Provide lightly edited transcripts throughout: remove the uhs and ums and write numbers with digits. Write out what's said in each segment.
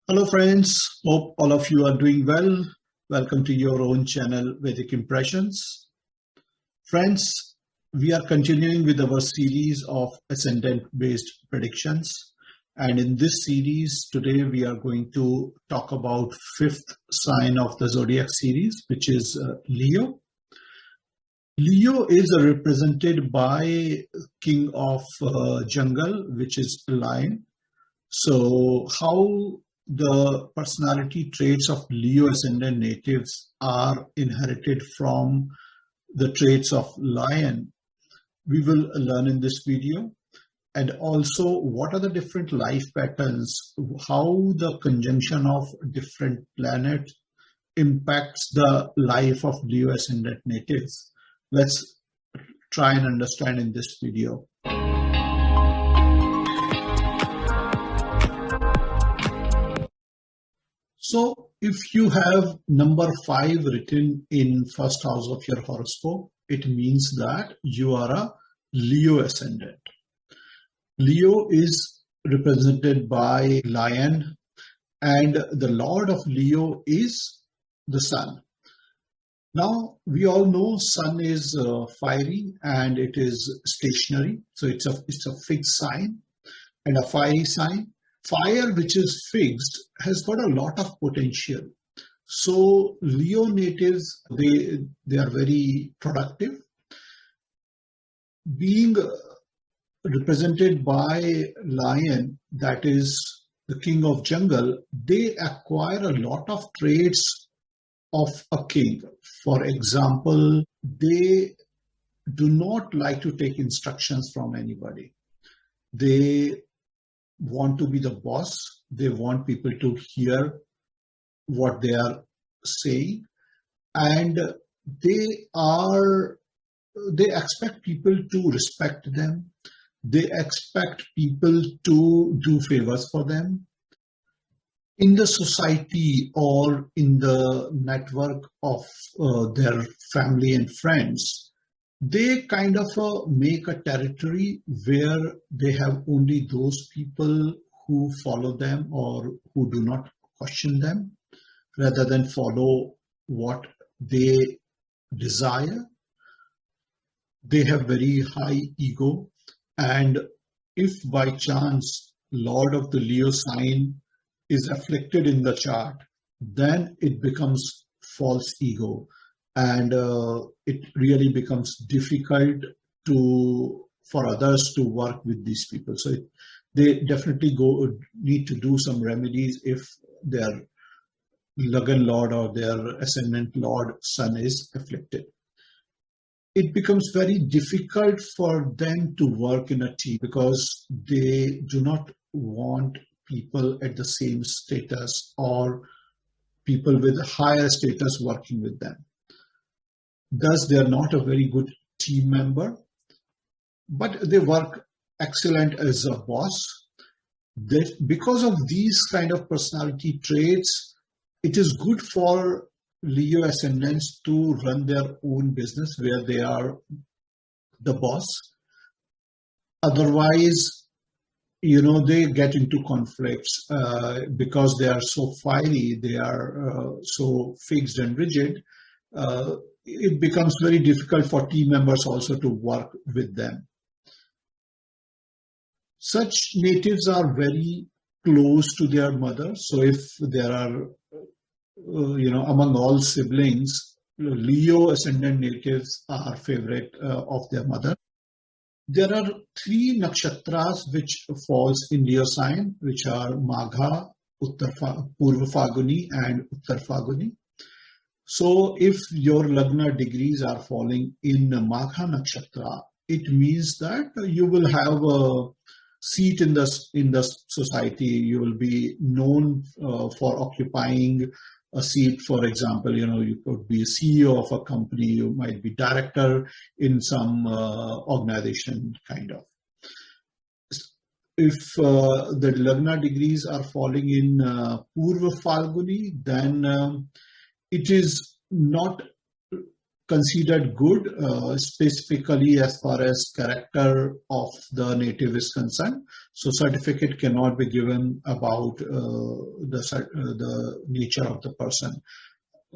Hello friends, hope all of you are doing well. Welcome to your own channel, Vedic Impressions. Friends, we are continuing with our series of Ascendant-based predictions. And in this series, today we are going to talk about fifth sign of the Zodiac series, which is Leo. Leo is represented by King of Jungle, which is Lion. So how the personality traits of Leo ascendant natives are inherited from the traits of Lion, we will learn in this video. And also, what are the different life patterns, how the conjunction of different planets impacts the life of Leo ascendant natives. Let's try and understand in this video. So if you have number 5 written in first house of your horoscope, it means that you are a Leo ascendant. Leo is represented by Lion, and the Lord of Leo is the Sun. Now we all know Sun is fiery and it is stationary, so it's a fixed sign and a fiery sign. Fire, which is fixed, has got a lot of potential. So Leo natives, they are very productive. Being represented by Lion, that is the king of jungle, they acquire a lot of traits of a king. For example, they do not like to take instructions from anybody. They want to be the boss. They want people to hear what they are saying, and they expect people to respect them. They expect people to do favors for them. In the society or in the network of their family and friends, they kind of make a territory where they have only those people who follow them or who do not question them, rather than follow what they desire. They have very high ego, and if by chance Lord of the Leo sign is afflicted in the chart, then it becomes false ego. And it really becomes difficult for others to work with these people. So they definitely need to do some remedies if their Lagan Lord or their Ascendant Lord Sun is afflicted. It becomes very difficult for them to work in a team because they do not want people at the same status or people with higher status working with them. Thus, they are not a very good team member, but they work excellent as a boss. Because of these kind of personality traits, it is good for Leo ascendants to run their own business where they are the boss. Otherwise, they get into conflicts because they are so fiery, they are so fixed and rigid. It becomes very difficult for team members also to work with them. Such natives are very close to their mother. So if there are, among all siblings, Leo ascendant natives are favorite of their mother. There are 3 nakshatras which falls in Leo sign, which are Magha, Purva Phaguni and Uttar Phaguni. So if your Lagna degrees are falling in Magha Nakshatra, it means that you will have a seat in the society. You will be known for occupying a seat. For example, you could be CEO of a company, you might be director in some organization kind of. If the Lagna degrees are falling in Purva Falguni, then it is not considered good, specifically as far as character of the native is concerned. So certificate cannot be given about the nature of the person.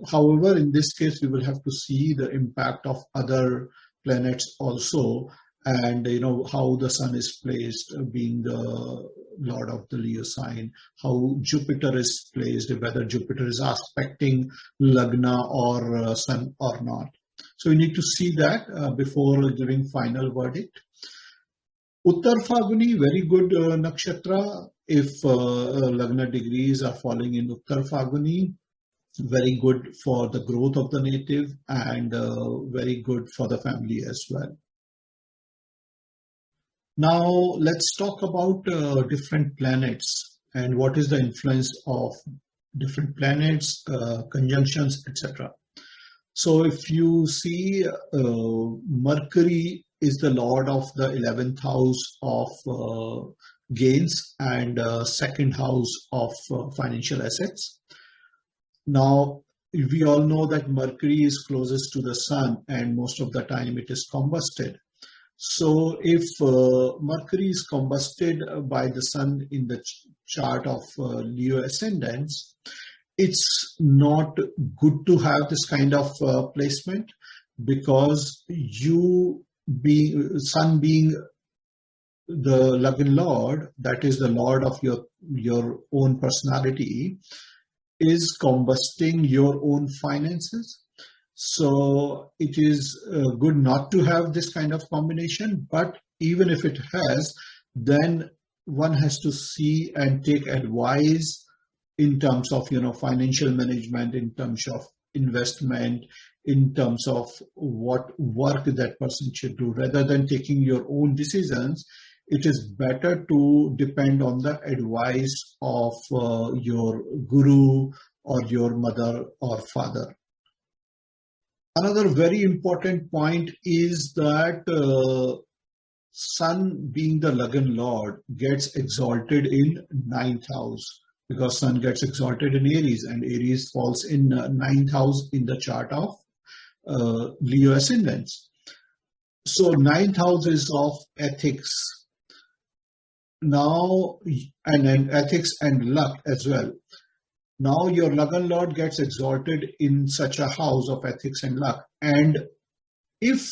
However, in this case, we will have to see the impact of other planets also, and how the sun is placed, being the lord of the Leo sign, how Jupiter is placed, whether Jupiter is aspecting Lagna or sun or not. So we need to see that before giving final verdict. Uttar Falguni, very good nakshatra. If Lagna degrees are falling in Uttar Falguni, very good for the growth of the native and very good for the family as well. Now let's talk about different planets and what is the influence of different planets, conjunctions, etc. So if you see, Mercury is the lord of the 11th house of gains and second house of financial assets. Now, we all know that Mercury is closest to the sun and most of the time it is combusted. So if Mercury is combusted by the sun in the chart of Leo ascendants, it's not good to have this kind of placement, because sun being the Lagna lord, that is the lord of your own personality, is combusting your own finances. So it is good not to have this kind of combination, but even if it has, then one has to see and take advice in terms of financial management, in terms of investment, in terms of what work that person should do. Rather than taking your own decisions, it is better to depend on the advice of your guru or your mother or father. Another very important point is that sun, being the Lagna lord, gets exalted in 9th house, because sun gets exalted in Aries, and Aries falls in 9th house in the chart of Leo ascendants. So 9th house is of ethics now, and ethics and luck as well. Now your Lagna lord gets exalted in such a house of ethics and luck, and if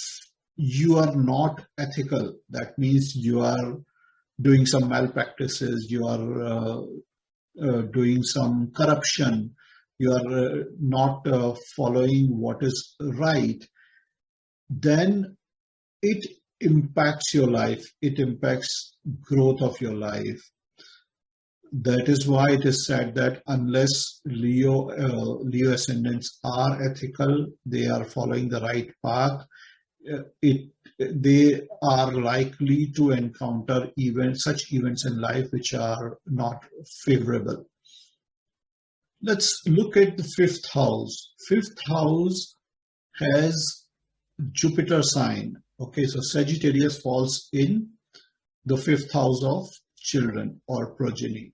you are not ethical, that means you are doing some malpractices, you are doing some corruption, you are not following what is right, then it impacts your life, it impacts growth of your life. That is why it is said that unless Leo ascendants are ethical, they are following the right path, they are likely to encounter such events in life which are not favorable. Let's look at the 5th house. 5th house has Jupiter sign. Okay, so Sagittarius falls in the 5th house of children or progeny.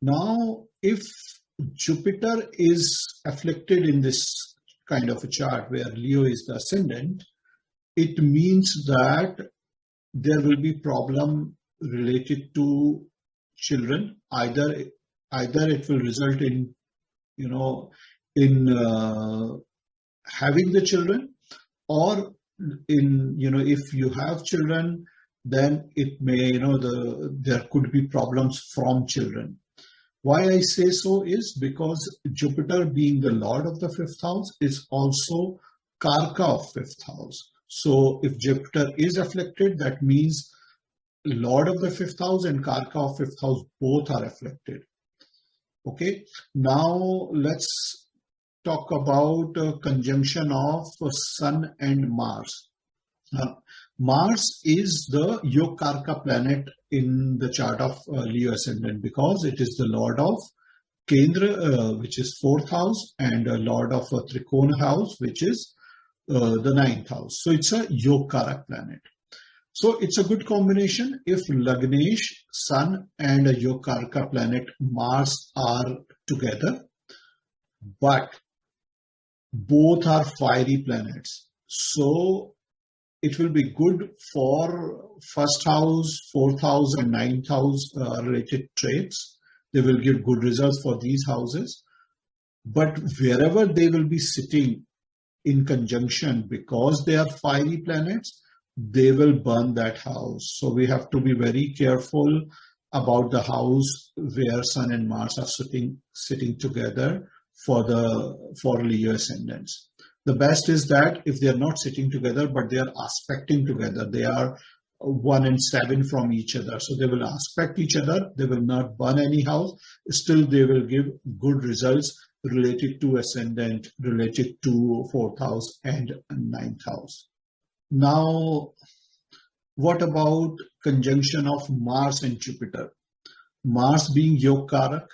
Now, if Jupiter is afflicted in this kind of a chart where Leo is the ascendant, it means that there will be problem related to children. Either it will result in having the children, or in if you have children, then it may there could be problems from children. Why I say so is because Jupiter, being the lord of the 5th house, is also Karka of 5th house. So if Jupiter is afflicted, that means lord of the 5th house and Karka of 5th house both are afflicted. Okay, now let's talk about conjunction of Sun and Mars. Mars is the Yokarka planet in the chart of Leo ascendant, because it is the lord of Kendra, which is 4th house, and a lord of a Trikona house, which is the 9th house. So it's a Yokarak planet. So it's a good combination if Lagnesh, Sun and a Yokarka planet Mars are together. But Both are fiery planets. So it will be good for first house, fourth house, and ninth house related traits. They will give good results for these houses. But wherever they will be sitting in conjunction, because they are fiery planets, they will burn that house. So we have to be very careful about the house where Sun and Mars are sitting together for Leo ascendants. The best is that if they are not sitting together, but they are aspecting together, they are 1 and 7 from each other. So they will aspect each other, they will not burn any house, still they will give good results related to ascendant, related to fourth house and ninth house. Now, what about conjunction of Mars and Jupiter? Mars being Yogkarak,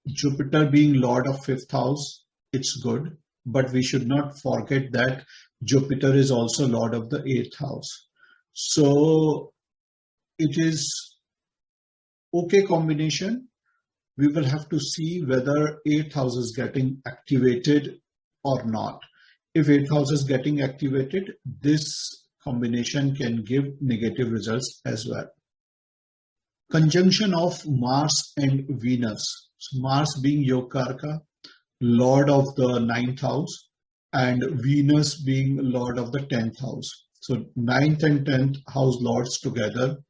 Jupiter being Lord of fifth house, it's good. But we should not forget that Jupiter is also Lord of the eighth house. So it is okay combination. We will have to see whether eighth house is getting activated or not. If eighth house is getting activated, this combination can give negative results as well. Conjunction of Mars and Venus. So Mars being Yogkaraka, Lord of the ninth house, and Venus being Lord of the 10th house. So ninth and 10th house lords together,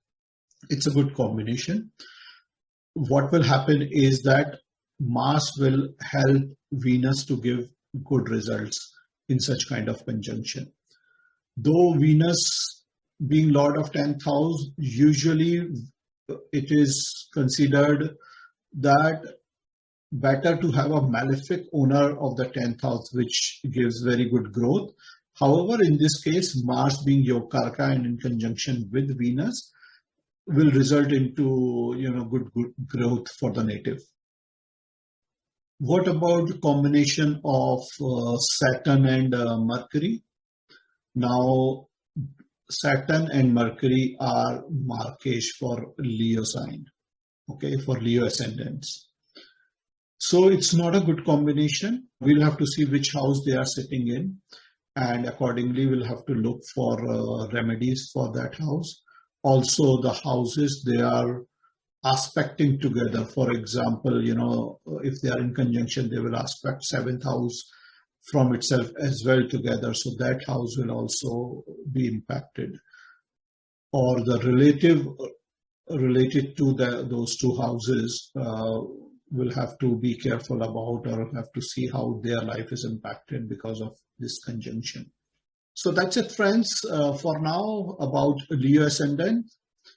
it's a good combination. What will happen is that Mars will help Venus to give good results in such kind of conjunction. Though Venus being Lord of 10th house, usually it is considered that better to have a malefic owner of the 10th house, which gives very good growth. However, in this case, Mars being Yogkaraka and in conjunction with Venus will result into good growth for the native. What about the combination of Saturn and Mercury? Now, Saturn and Mercury are Markesh for Leo sign, okay, for Leo ascendants. So it's not a good combination. We'll have to see which house they are sitting in, and accordingly we'll have to look for remedies for that house. Also, the houses they are aspecting together. For example, if they are in conjunction, they will aspect seventh house from itself as well together. So that house will also be impacted. Or the related to those two houses will have to be careful about, or have to see how their life is impacted because of this conjunction. So that's it, friends, for now about Leo Ascendant.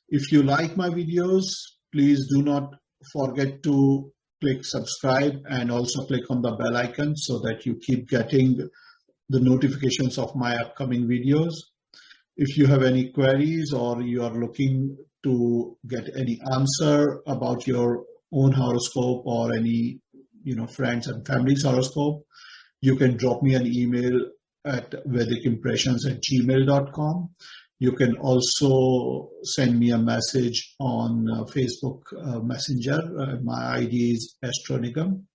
If you like my videos, please do not forget to click subscribe and also click on the bell icon so that you keep getting the notifications of my upcoming videos. If you have any queries or you are looking to get any answer about your own horoscope or any friends and family's horoscope, you can drop me an email at vedicimpressions@gmail.com. You can also send me a message on Facebook Messenger. My ID is Shishir Nigam.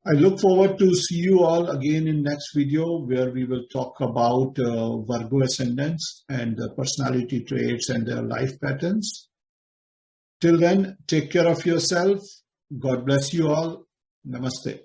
I look forward to see you all again in next video, where we will talk about Virgo ascendants and the personality traits and their life patterns. Till then, take care of yourself. God bless you all. Namaste.